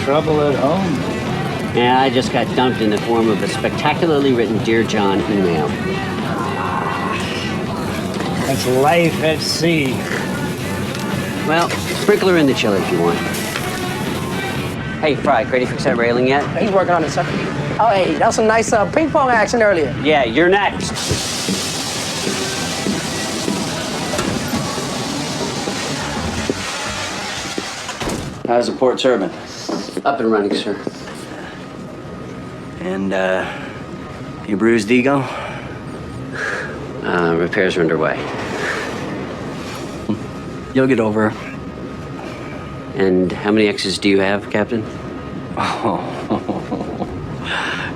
trouble at home? Yeah, I just got dumped in the form of a spectacularly written Dear John email. That's life at sea. Well, sprinkler in the chiller if you want. Hey, Fry, ready to fix that railing yet? He's working on it, sir. Oh, hey, that was some nice ping pong action earlier. Yeah, you're next. How's the port serving? Up and running, sir. And, you bruised ego? Repairs are underway. You'll get over her. And how many X's do you have, Captain? Oh,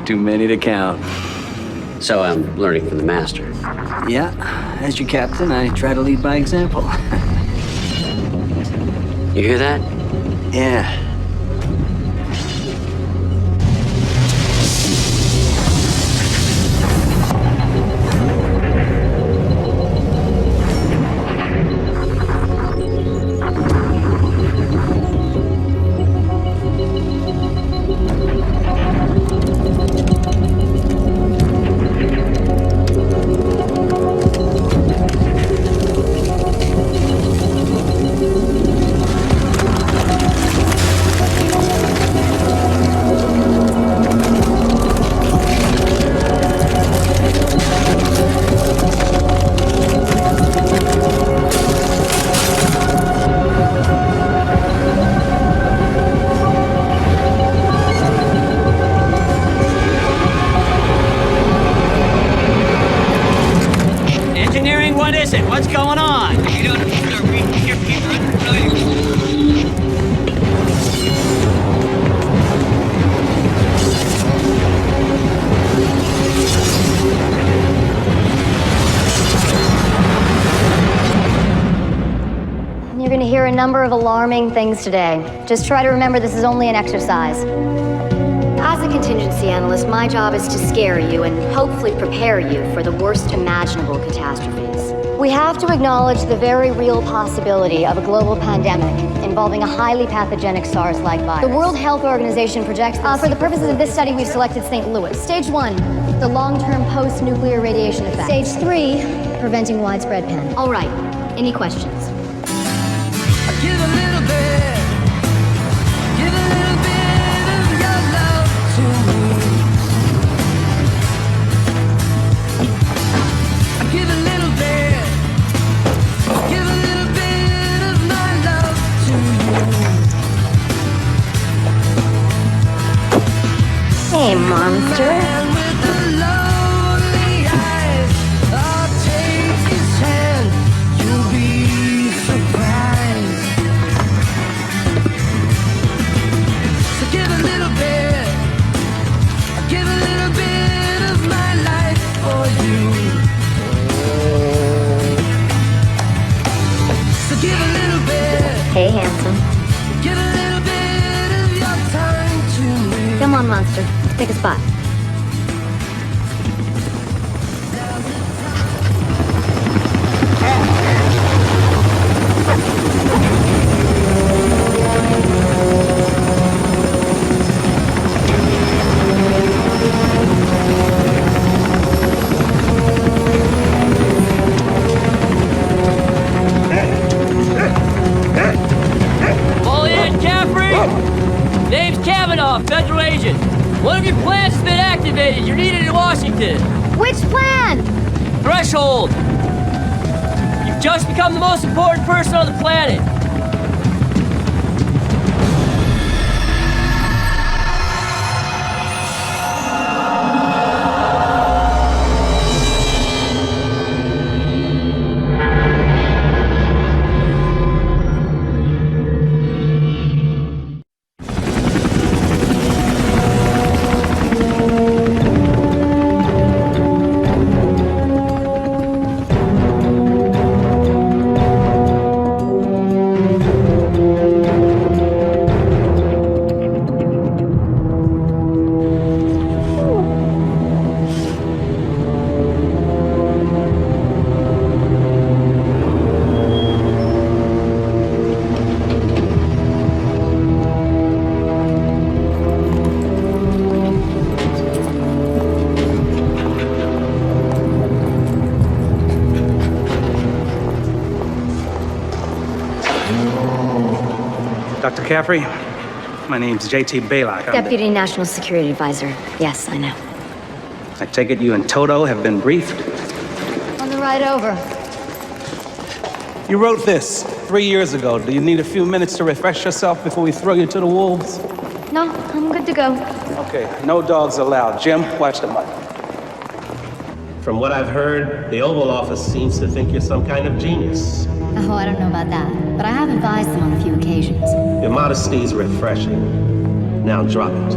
too many to count. So I'm learning from the master. Yeah, as your captain, I try to lead by example. You hear that? Yeah. What's going on? You're going to hear a number of alarming things today. Just try to remember this is only an exercise. As a contingency analyst, my job is to scare you and hopefully prepare you for the worst imaginable catastrophes. We have to acknowledge the very real possibility of a global pandemic involving a highly pathogenic SARS-like virus. The World Health Organization projects this. For the purposes of this study, we've selected St. Louis. Stage 1, the long-term post-nuclear radiation effect. Stage 3, preventing widespread panic. All right, any questions? Give a little bit, give a little bit of your love to me. Give a little bit, give a little bit of my love to you. Hey, monster. Man with the lonely eyes, I'll take his hand, you'll be surprised. So give a little bit, give a little bit of my life for you. So give a little bit, Hey, handsome. give a little bit of your time to me. Come on, monster. Pick a spot. All in, Caffrey! Name's Kavanaugh, federal agent. One of your plans has been activated. You're needed in Washington. Which plan? Threshold. You've just become the most important person on the planet. Dr. Caffrey, my name's J.T. Baylock. Deputy National Security Advisor. Yes, I know. I take it you and Toto have been briefed? On the ride over. You wrote this 3 years ago. Do you need a few minutes to refresh yourself before we throw you to the wolves? No, I'm good to go. Okay, no dogs allowed. Jim, watch the mic. From what I've heard, the Oval Office seems to think you're some kind of genius. Oh, I don't know about that, but I have advised them on a few occasions. Your modesty's refreshing. Now drop it.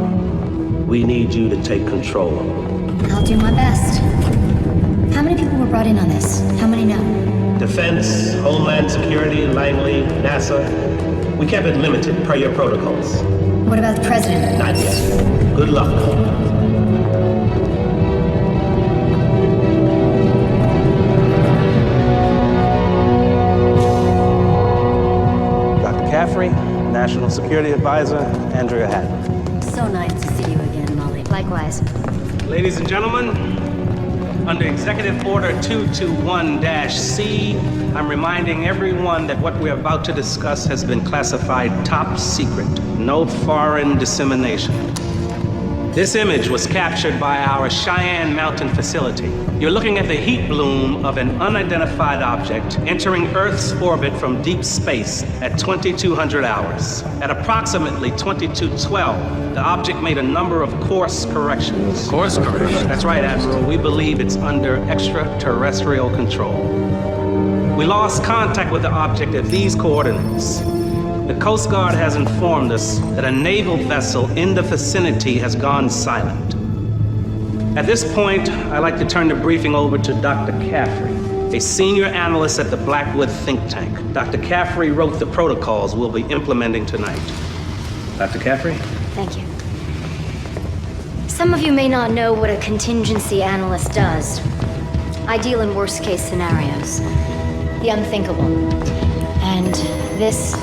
We need you to take control. I'll do my best. How many people were brought in on this? How many know? Defense, Homeland Security, Langley, NASA. We kept it limited per your protocols. What about the president? Not yet. Good luck. Dr. Caffrey, National Security Advisor, Andrea Hatton. So nice to see you again, Molly. Likewise. Ladies and gentlemen, under Executive Order 221-C, I'm reminding everyone that what we're about to discuss has been classified top secret. No foreign dissemination. This image was captured by our Cheyenne Mountain facility. You're looking at the heat bloom of an unidentified object entering Earth's orbit from deep space at 2200 hours. At approximately 2212, the object made a number of course corrections. Course correction? That's right, Admiral. We believe it's under extraterrestrial control. We lost contact with the object at these coordinates. The Coast Guard has informed us that a naval vessel in the vicinity has gone silent. At this point, I'd like to turn the briefing over to Dr. Caffrey, a senior analyst at the Blackwood think tank. Dr. Caffrey wrote the protocols we'll be implementing tonight. Dr. Caffrey? Thank you. Some of you may not know what a contingency analyst does. I deal in worst-case scenarios, the unthinkable. And this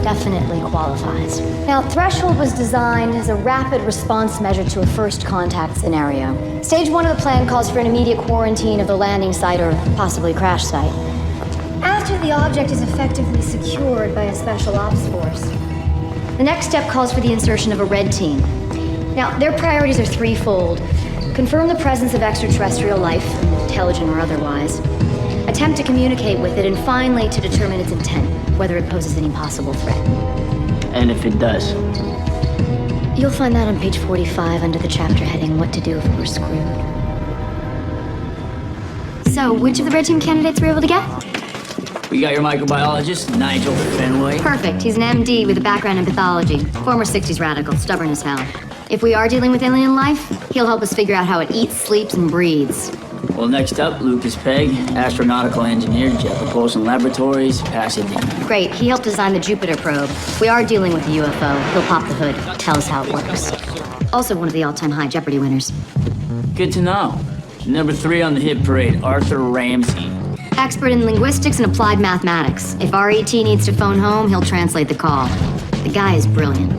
definitely qualifies. Now, Threshold was designed as a rapid response measure to a first contact scenario. Stage 1 of the plan calls for an immediate quarantine of the landing site or possibly crash site. After the object is effectively secured by a special ops force, the next step calls for the insertion of a red team. Now, their priorities are threefold. Confirm the presence of extraterrestrial life, intelligent or otherwise. Attempt to communicate with it, and finally to determine its intent, whether it poses any possible threat. And if it does? You'll find that on page 45 under the chapter heading, What to Do If We're Screwed. So, which of the red team candidates were able to get? We got your microbiologist, Nigel Fenway. Perfect. He's an MD with a background in pathology. Former 60s radical, stubborn as hell. If we are dealing with alien life, he'll help us figure out how it eats, sleeps, and breathes. Well, next up, Lucas Pegg, astronautical engineer, Jet Propulsion Laboratories, Pasadena. Great. He helped design the Jupiter probe. If we are dealing with a UFO, he'll pop the hood, tell us how it works. Also one of the all-time high Jeopardy winners. Good to know. Number 3 on the hit parade, Arthur Ramsey. Expert in linguistics and applied mathematics. If RET needs to phone home, he'll translate the call. The guy is brilliant.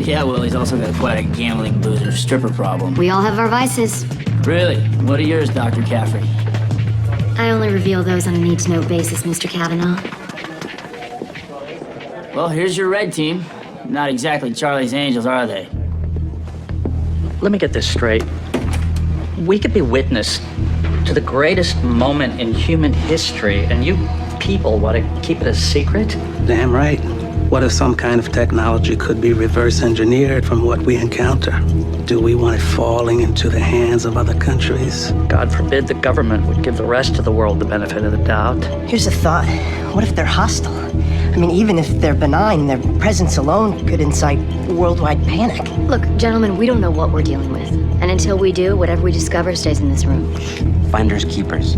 Yeah, well, he's also got quite a gambling loser stripper problem. We all have our vices. Really? What are yours, Dr. Caffrey? I only reveal those on a need-to-know basis, Mr. Kavanaugh. Well, here's your red team. Not exactly Charlie's Angels, are they? Let me get this straight. We could be witness to the greatest moment in human history, and you people want to keep it a secret? Damn right. What if some kind of technology could be reverse engineered from what we encounter? Do we want it falling into the hands of other countries? God forbid the government would give the rest of the world the benefit of the doubt. Here's a thought. What if they're hostile? I mean, even if they're benign, their presence alone could incite worldwide panic. Look, gentlemen, we don't know what we're dealing with. And until we do, whatever we discover stays in this room. Finders keepers.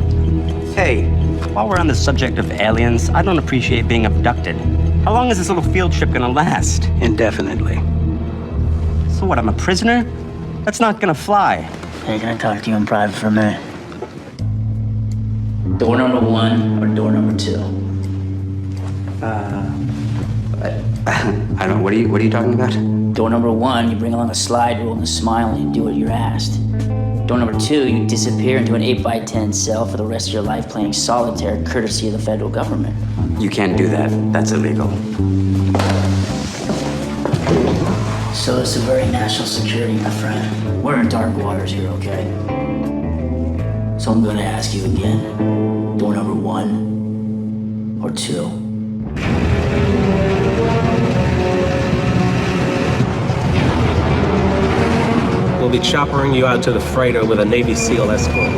Hey, while we're on the subject of aliens, I don't appreciate being abducted. How long is this little field trip gonna last? Indefinitely. So what, I'm a prisoner? That's not gonna fly. Hey, can I talk to you in private for a minute? Door number 1 or door number 2? I don't know, what are you talking about? Door number 1, you bring along a slide rule and a smile and you do what you're asked. Door number 2, you disappear into an 8x10 cell for the rest of your life playing solitaire courtesy of the federal government. You can't do that. That's illegal. So it's a very national security, my friend. We're in dark waters here, okay? So I'm gonna ask you again. Door number 1 or 2? We'll be choppering you out to the freighter with a Navy SEAL escort.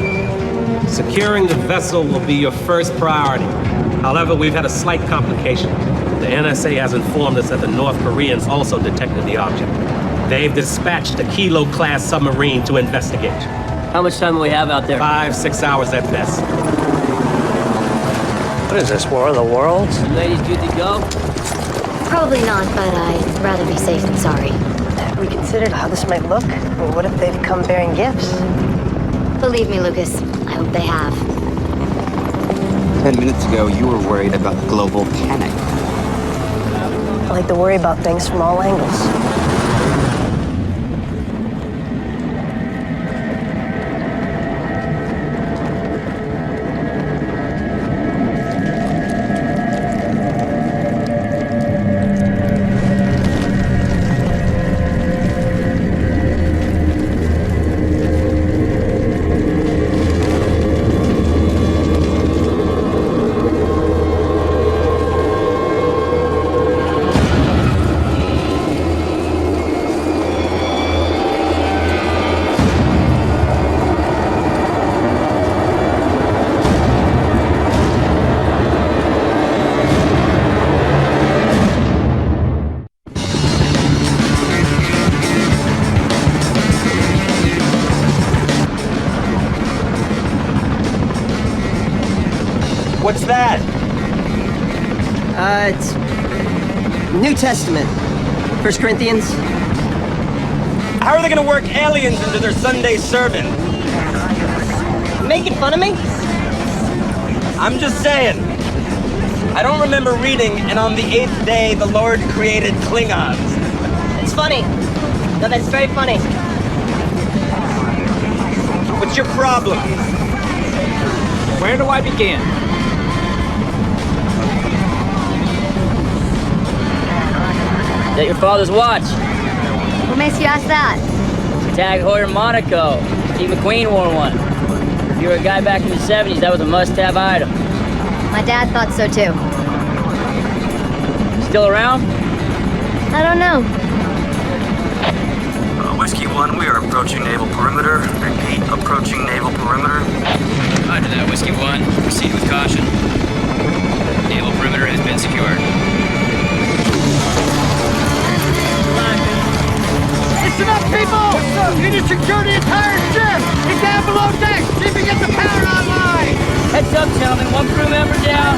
Securing the vessel will be your first priority. However, we've had a slight complication. The NSA has informed us that the North Koreans also detected the object. They've dispatched a Kilo-class submarine to investigate. How much time do we have out there? 5-6 hours at best. What is this, War of the Worlds? You ladies good to go? Probably not, but I'd rather be safe than sorry. Have we considered how this might look? Or what if they've come bearing gifts? Believe me, Lucas, I hope they have. 10 minutes ago, you were worried about global panic. I like to worry about things from all angles. What's that? It's New Testament. 1 Corinthians. How are they gonna work aliens into their Sunday sermon? Making fun of me? I'm just saying. I don't remember reading, and on the 8th day, the Lord created Klingons. It's funny. No, that's very funny. What's your problem? Where do I begin? Is that your father's watch? What makes you ask that? Tag Heuer Monaco. Steve McQueen wore one. If you were a guy back in the 70s, that was a must-have item. My dad thought so too. Still around? I don't know. Whiskey 1, we are approaching naval perimeter. Repeat, approaching naval perimeter. Roger that, Whiskey 1. Proceed with caution. Naval perimeter has been secured. Listen up, people! You need to secure the entire ship! Get down below deck! See if we get the power online! Heads up, gentlemen. One crew member down.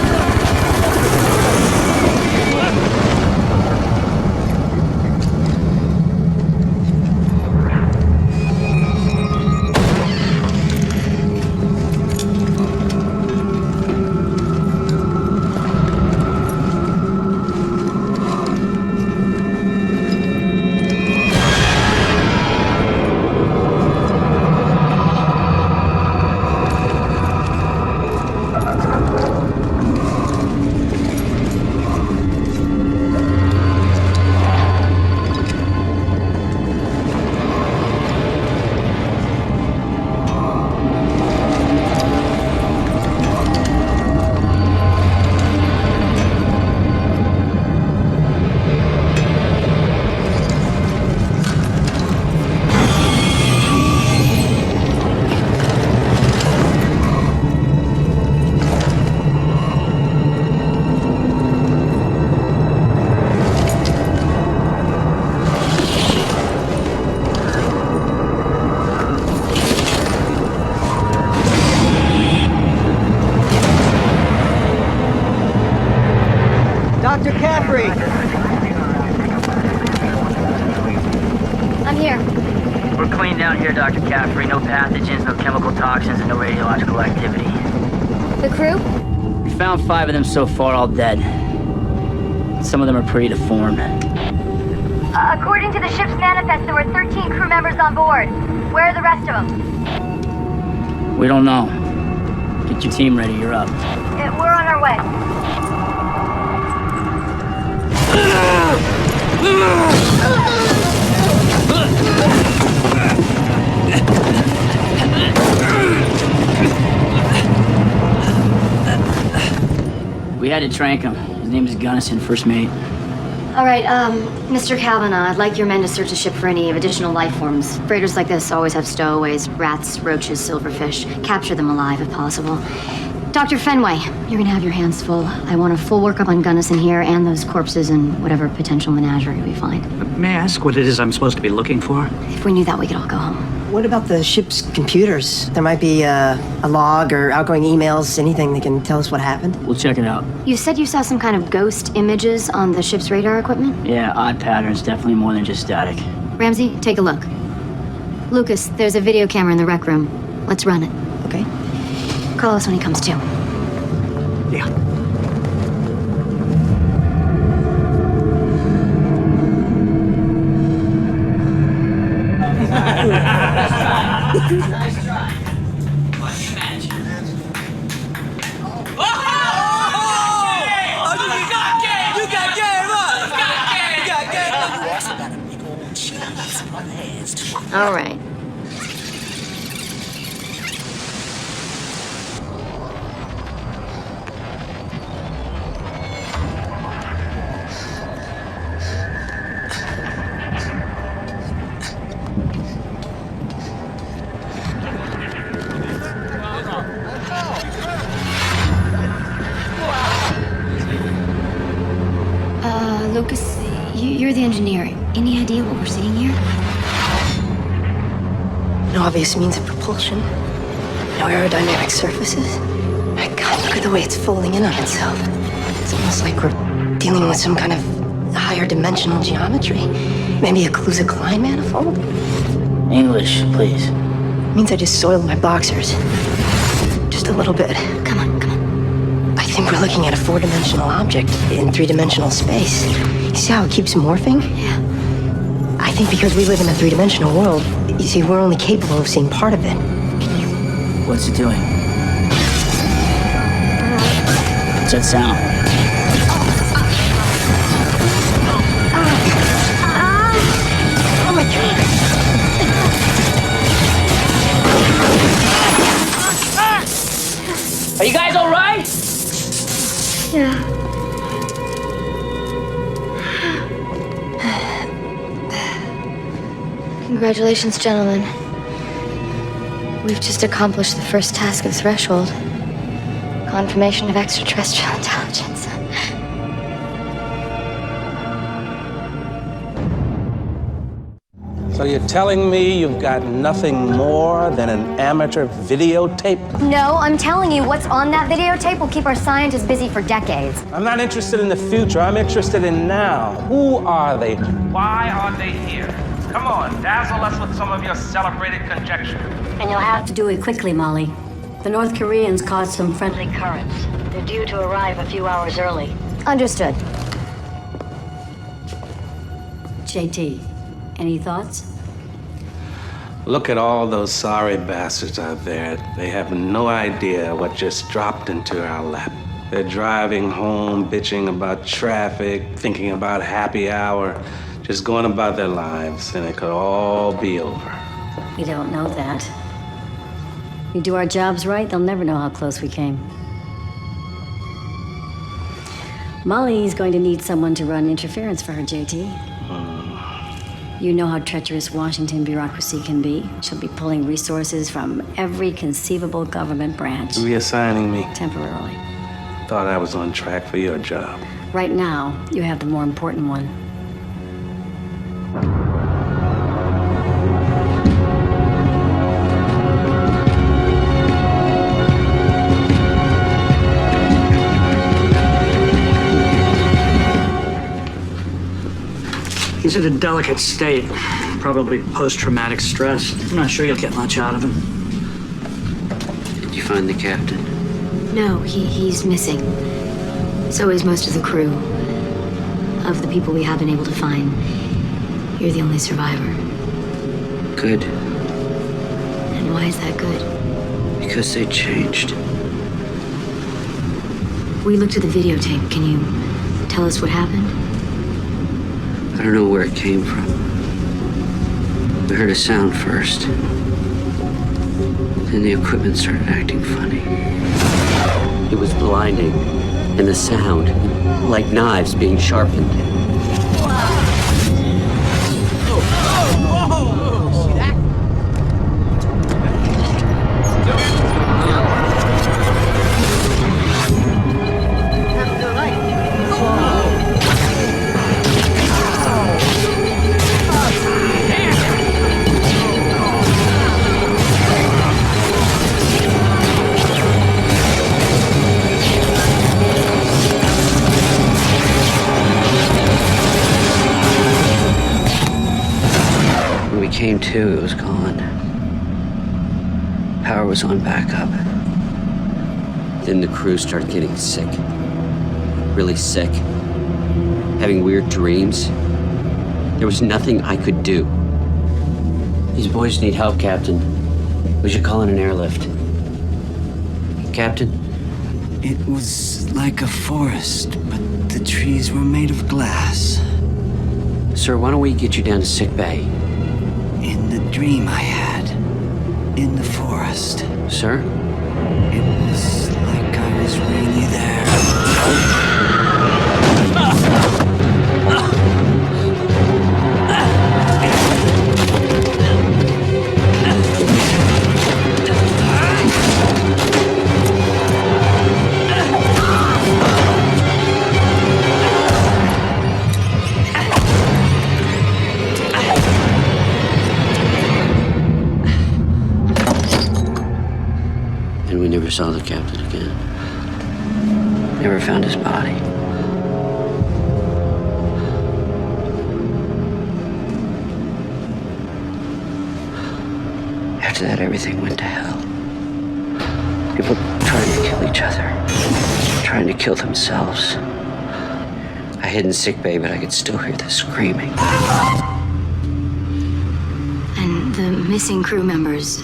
Dr. Caffrey! I'm here. We're clean down here, Dr. Caffrey. No pathogens, no chemical toxins, and no radiological activity. The crew? We found 5 of them so far, all dead. Some of them are pretty deformed. According to the ship's manifest, there were 13 crew members on board. Where are the rest of them? We don't know. Get your team ready, you're up. We're on our way. We had to trank him. His name is Gunnison, first mate. All right, Mr. Kavanaugh, I'd like your men to search the ship for any additional life forms. Freighters like this always have stowaways, rats, roaches, silverfish. Capture them alive if possible. Dr. Fenway, you're gonna have your hands full. I want a full workup on Gunnison here and those corpses and whatever potential menagerie we find. May I ask what it is I'm supposed to be looking for? If we knew that, we could all go home. What about the ship's computers? There might be a log or outgoing emails, anything that can tell us what happened. We'll check it out. You said you saw some kind of ghost images on the ship's radar equipment? Yeah, odd patterns, definitely more than just static. Ramsey, take a look. Lucas, there's a video camera in the rec room. Let's run it. Okay. Call us when he comes to. Yeah. Nice try. Match. All right. Lucas, you're the engineer. Any idea what we're seeing here? No obvious means of propulsion. No aerodynamic surfaces. My God, look at the way it's folding in on itself. It's almost like we're dealing with some kind of higher dimensional geometry. Maybe a Clues-Klein manifold? English, please. Means I just soiled my boxers. Just a little bit. Come on, come on. I think we're looking at a four-dimensional object in three-dimensional space. You see how it keeps morphing? Yeah. I think because we live in a three-dimensional world, you see, we're only capable of seeing part of it. What's it doing? What's that sound? Oh my God! Are you guys all right? Yeah. Congratulations, gentlemen. We've just accomplished the first task of Threshold. Confirmation of extraterrestrial intelligence. So you're telling me you've got nothing more than an amateur videotape? No, I'm telling you, what's on that videotape will keep our scientists busy for decades. I'm not interested in the future. I'm interested in now. Who are they? Why are they here? Come on, dazzle us with some of your celebrated conjecture. And you'll have to do it quickly, Molly. The North Koreans caught some friendly currents. They're due to arrive a few hours early. Understood. JT, any thoughts? Look at all those sorry bastards out there. They have no idea what just dropped into our lap. They're driving home, bitching about traffic, thinking about happy hour, just going about their lives, and it could all be over. We don't know that. We do our jobs right, they'll never know how close we came. Molly's going to need someone to run interference for her, JT. You know how treacherous Washington bureaucracy can be. She'll be pulling resources from every conceivable government branch. Reassigning me. Temporarily. Thought I was on track for your job. Right now, you have the more important one. He's in a delicate state, probably post-traumatic stress. I'm not sure you'll get much out of him. Did you find the captain? No, he's missing. So is most of the crew. Of the people we have been able to find, you're the only survivor. Good. And why is that good? Because they changed. We looked at the videotape. Can you tell us what happened? I don't know where it came from. We heard a sound first. Then the equipment started acting funny. It was blinding. And the sound, like knives being sharpened. When we came to, it was gone. Power was on backup. Then the crew started getting sick. Really sick. Having weird dreams. There was nothing I could do. These boys need help, Captain. We should call in an airlift. Captain? It was like a forest, but the trees were made of glass. Sir, why don't we get you down to sick bay? In the dream I had, in the forest. Sir? It was like I was really there. And we never saw the captain again. Never found his body. After that, everything went to hell. People trying to kill each other, trying to kill themselves. I hid in sickbay, but I could still hear the screaming. And the missing crew members,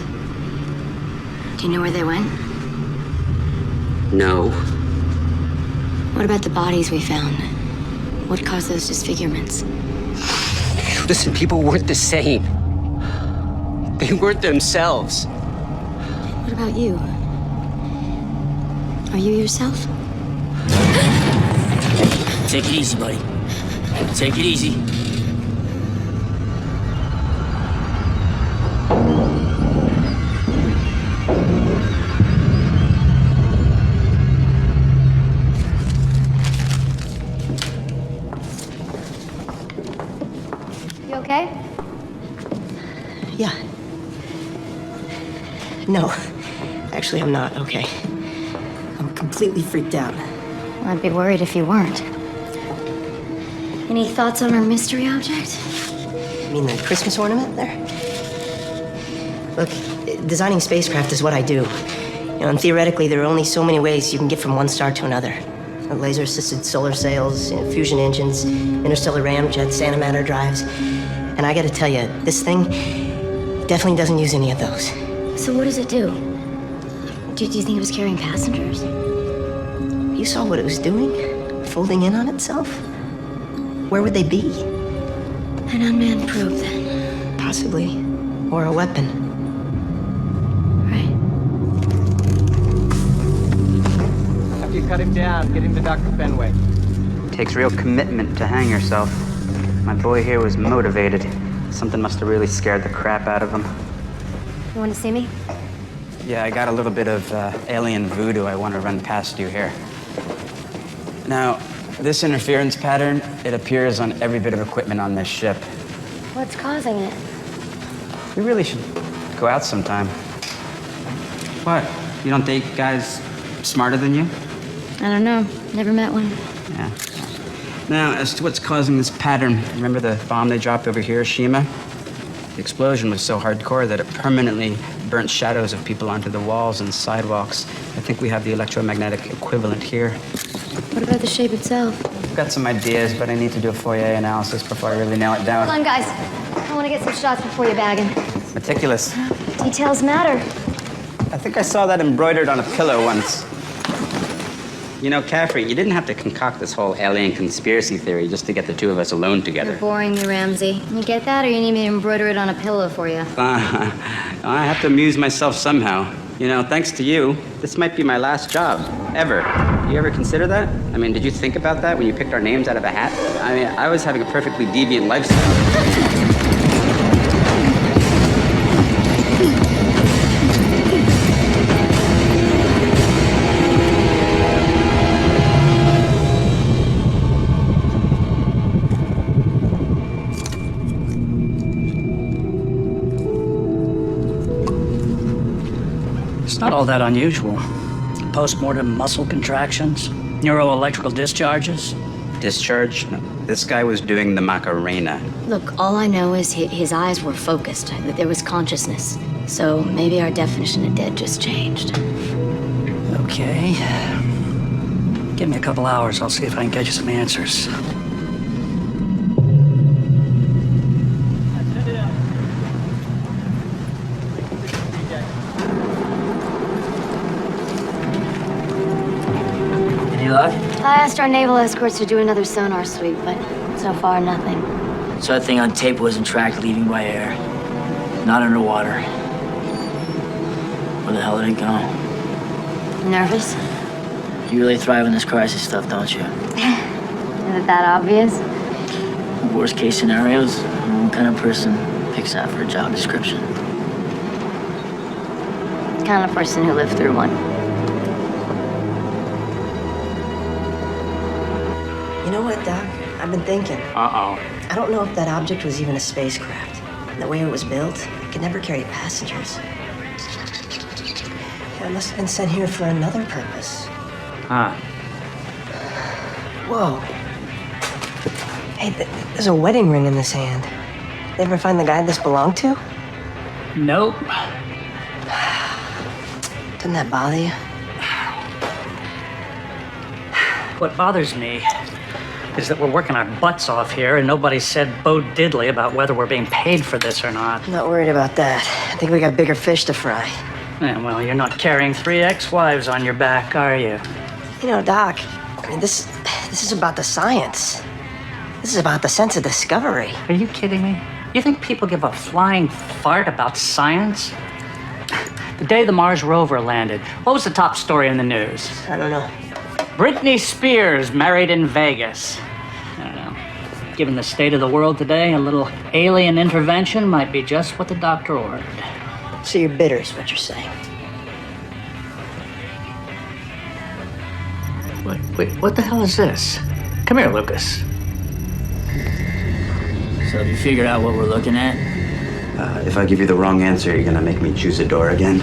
do you know where they went? No. What about the bodies we found? What caused those disfigurements? Listen, people weren't the same. They weren't themselves. What about you? Are you yourself? Take it easy, buddy. Take it easy. You okay? Yeah. No. Actually, I'm not okay. I'm completely freaked out. I'd be worried if you weren't. Any thoughts on our mystery object? You mean the Christmas ornament there? Look, designing spacecraft is what I do. You know, and theoretically, there are only so many ways you can get from one star to another. Laser-assisted solar sails, fusion engines, interstellar ramjets, antimatter drives. And I gotta tell you, this thing definitely doesn't use any of those. So what does it do? Do you think it was carrying passengers? You saw what it was doing? Folding in on itself? Where would they be? An unmanned probe, then. Possibly. Or a weapon. After you cut him down, get him to Dr. Fenway. Takes real commitment to hang yourself. My boy here was motivated. Something must have really scared the crap out of him. You want to see me? Yeah, I got a little bit of alien voodoo I want to run past you here. Now, this interference pattern, it appears on every bit of equipment on this ship. What's causing it? We really should go out sometime. What? You don't date guys smarter than you? I don't know. Never met one. Yeah. Now, as to what's causing this pattern, remember the bomb they dropped over Hiroshima? The explosion was so hardcore that it permanently burnt shadows of people onto the walls and sidewalks. I think we have the electromagnetic equivalent here. What about the shape itself? I've got some ideas, but I need to do a Fourier analysis before I really nail it down. Hold on, guys. I want to get some shots before you bag him. Meticulous. Details matter. I think I saw that embroidered on a pillow once. You know, Caffrey, you didn't have to concoct this whole alien conspiracy theory just to get the two of us alone together. You're boring me, Ramsey. You get that, or you need me to embroider it on a pillow for you? I have to amuse myself somehow. You know, thanks to you, this might be my last job, ever. You ever consider that? I mean, did you think about that when you picked our names out of a hat? I mean, I was having a perfectly deviant lifestyle. It's not all that unusual. Post-mortem muscle contractions, neuroelectrical discharges. Discharge? No. This guy was doing the Macarena. Look, all I know is his eyes were focused, that there was consciousness. So maybe our definition of dead just changed. Okay. Give me a couple hours, I'll see if I can get you some answers. Any luck? I asked our naval escorts to do another sonar sweep, but so far, nothing. So that thing on tape wasn't tracked leaving by air. Not underwater. Where the hell did it go? Nervous? You really thrive in this crisis stuff, don't you? Is it that obvious? Worst case scenarios, what kind of person picks that for a job description? The kind of person who lived through one. You know what, Doc? I've been thinking. Uh-oh. I don't know if that object was even a spacecraft. The way it was built, it could never carry passengers. It must have been sent here for another purpose. Huh. Whoa. Hey, there's a wedding ring in this hand. They ever find the guy this belonged to? Nope. Doesn't that bother you? What bothers me is that we're working our butts off here and nobody said Bo Diddley about whether we're being paid for this or not. I'm not worried about that. I think we got bigger fish to fry. Yeah, well, you're not carrying 3 ex-wives on your back, are you? You know, Doc, I mean, this is about the science. This is about the sense of discovery. Are you kidding me? You think people give a flying fart about science? The day the Mars rover landed, what was the top story in the news? I don't know. Britney Spears married in Vegas. I don't know. Given the state of the world today, a little alien intervention might be just what the doctor ordered. So you're bitter is what you're saying. Wait, what the hell is this? Come here, Lucas. So have you figured out what we're looking at? If I give you the wrong answer, you're gonna make me choose a door again.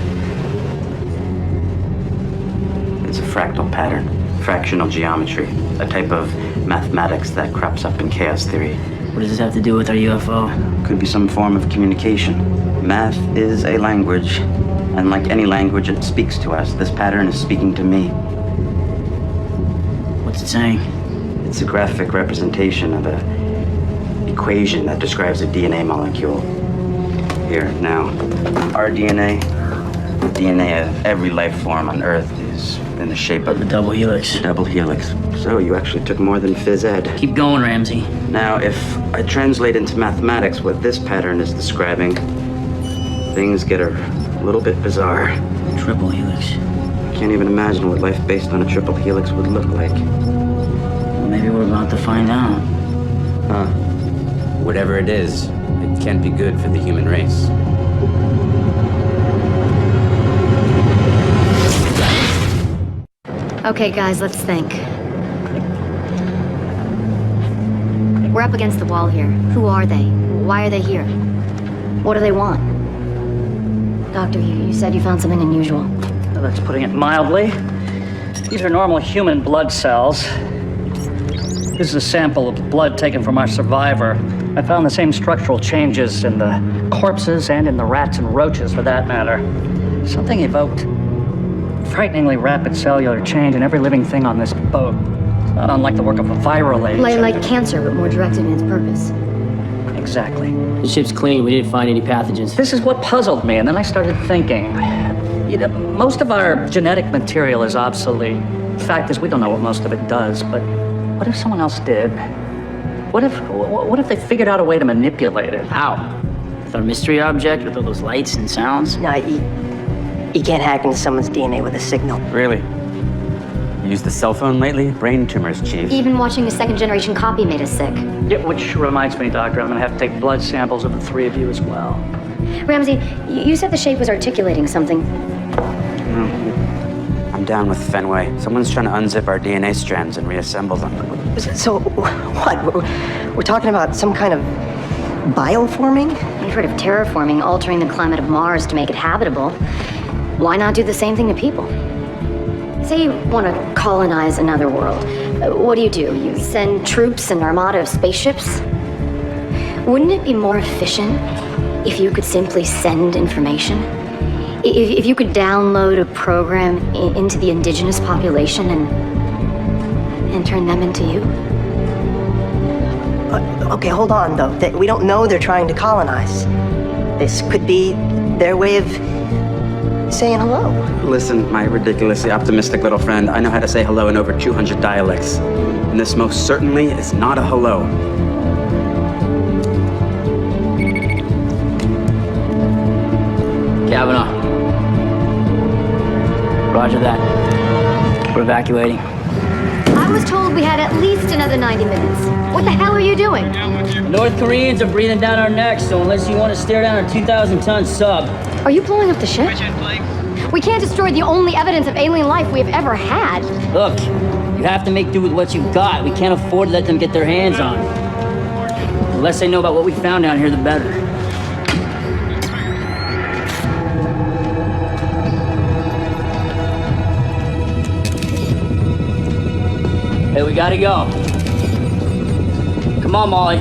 It's a fractal pattern, fractional geometry, a type of mathematics that crops up in chaos theory. What does this have to do with our UFO? Could be some form of communication. Math is a language, and like any language, it speaks to us. This pattern is speaking to me. What's it saying? It's a graphic representation of an equation that describes a DNA molecule. Here, now, our DNA, the DNA of every life form on Earth is in the shape of a double helix. Double helix. So you actually took more than phys ed. Keep going, Ramsey. Now, if I translate into mathematics what this pattern is describing, things get a little bit bizarre. Triple helix. I can't even imagine what life based on a triple helix would look like. Well, maybe we're about to find out. Huh. Whatever it is, it can't be good for the human race. Okay, guys, let's think. We're up against the wall here. Who are they? Why are they here? What do they want? Doctor, you said you found something unusual. Well, that's putting it mildly. These are normal human blood cells. This is a sample of blood taken from our survivor. I found the same structural changes in the corpses and in the rats and roaches, for that matter. Something evoked frighteningly rapid cellular change in every living thing on this boat. It's not unlike the work of a viral agent. Like cancer, but more directed in its purpose. Exactly. The ship's clean. We didn't find any pathogens. This is what puzzled me, and then I started thinking. You know, most of our genetic material is obsolete. The fact is, we don't know what most of it does, but what if someone else did? What if they figured out a way to manipulate it? How? With our mystery object, with all those lights and sounds? No, you can't hack into someone's DNA with a signal. Really? Used the cell phone lately? Brain tumors, Chief. Even watching a second-generation copy made us sick. Yeah, which reminds me, Doctor, I'm gonna have to take blood samples of the three of you as well. Ramsey, you said the shape was articulating something. I'm down with Fenway. Someone's trying to unzip our DNA strands and reassemble them. So, what? We're talking about some kind of bioforming? You've heard of terraforming, altering the climate of Mars to make it habitable. Why not do the same thing to people? Say you want to colonize another world. What do? You send troops and armada of spaceships? Wouldn't it be more efficient if you could simply send information? If you could download a program into the indigenous population and turn them into you? Okay, hold on, though. We don't know they're trying to colonize. This could be their way of saying hello. Listen, my ridiculously optimistic little friend, I know how to say hello in over 200 dialects. And this most certainly is not a hello. Kavanaugh. Roger that. We're evacuating. I was told we had at least another 90 minutes. What the hell are you doing? North Koreans are breathing down our necks, so unless you want to stare down a 2,000-ton sub. Are you blowing up the ship? We can't destroy the only evidence of alien life we have ever had. Look, you have to make do with what you've got. We can't afford to let them get their hands on it. The less they know about what we found down here, the better. Hey, we gotta go. Come on, Molly.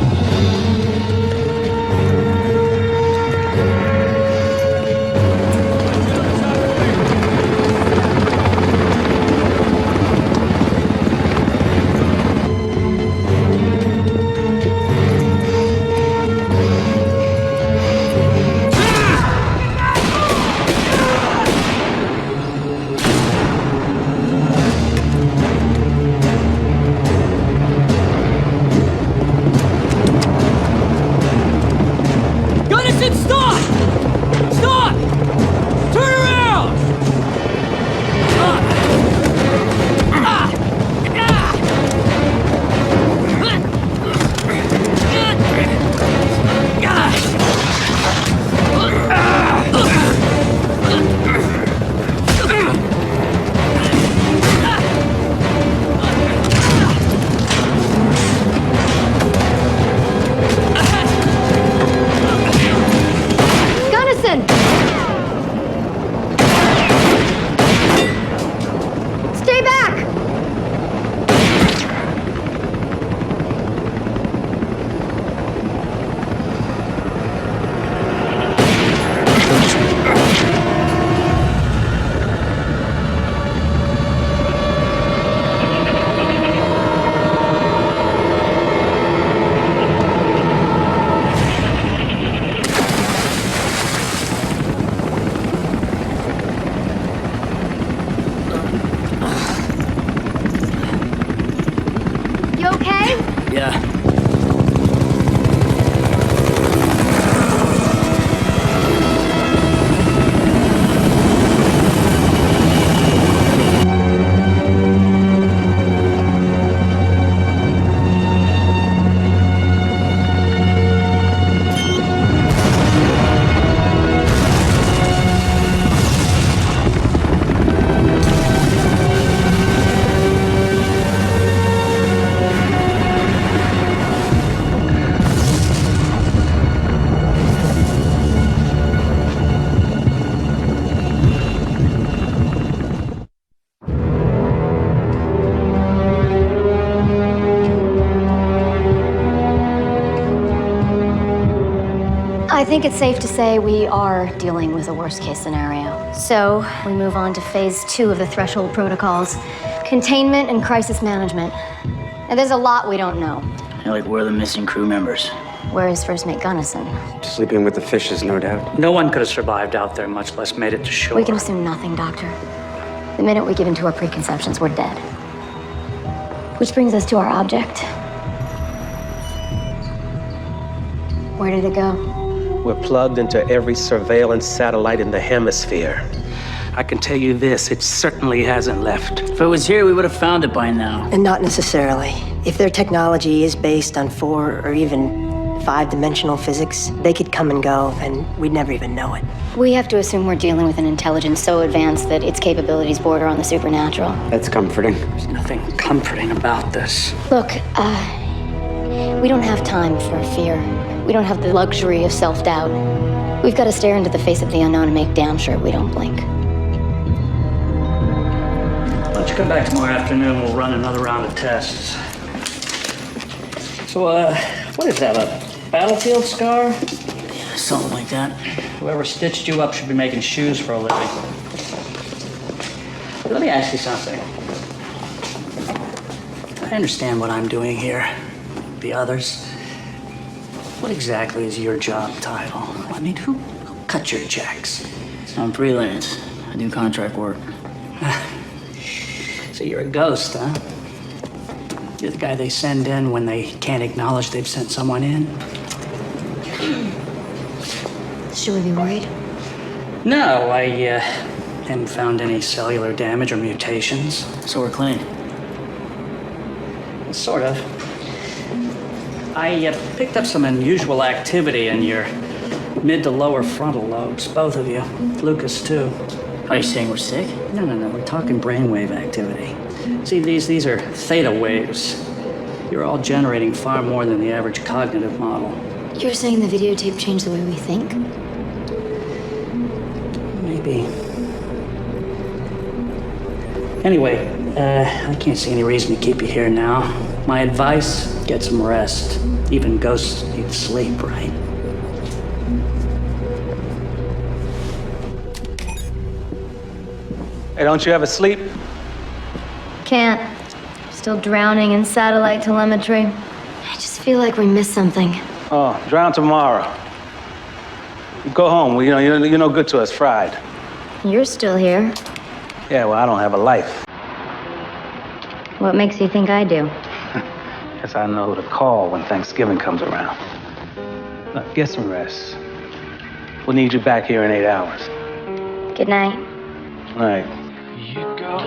I think it's safe to say we are dealing with a worst-case scenario. So, we move on to phase 2 of the threshold protocols. Containment and crisis management. And there's a lot we don't know. Like we're the missing crew members. Where is First Mate Gunnison? Sleeping with the fishes, no doubt. No one could have survived out there, much less made it to shore. We can assume nothing, Doctor. The minute we give in to our preconceptions, we're dead. Which brings us to our object. Where did it go? We're plugged into every surveillance satellite in the hemisphere. I can tell you this, it certainly hasn't left. If it was here, we would have found it by now. And not necessarily. If their technology is based on 4 or even 5-dimensional physics, they could come and go, and we'd never even know it. We have to assume we're dealing with an intelligence so advanced that its capabilities border on the supernatural. That's comforting. There's nothing comforting about this. Look, we don't have time for fear. We don't have the luxury of self-doubt. We've got to stare into the face of the unknown and make damn sure we don't blink. Why don't you come back tomorrow afternoon, we'll run another round of tests. So, what is that, a battlefield scar? Something like that. Whoever stitched you up should be making shoes for a living. But let me ask you something. I understand what I'm doing here. The others. What exactly is your job title? I mean, who cut your checks? I'm freelance. I do contract work. So you're a ghost, huh? You're the guy they send in when they can't acknowledge they've sent someone in? Should we be worried? No, I haven't found any cellular damage or mutations. So we're clean. Sort of. I picked up some unusual activity in your mid to lower frontal lobes, both of you. Lucas, too. Are you saying we're sick? No, we're talking brainwave activity. See, these are theta waves. You're all generating far more than the average cognitive model. You're saying the videotape changed the way we think? Maybe. Anyway, I can't see any reason to keep you here now. My advice, get some rest. Even ghosts need sleep, right? Hey, don't you ever sleep? Can't. Still drowning in satellite telemetry. I just feel like we missed something. Oh, drown tomorrow. You go home. Well, you're no good to us, fried. You're still here. Yeah, well, I don't have a life. What makes you think I do? Guess I know who to call when Thanksgiving comes around. Look, get some rest. We'll need you back here in 8 hours. Good night. All right. You go.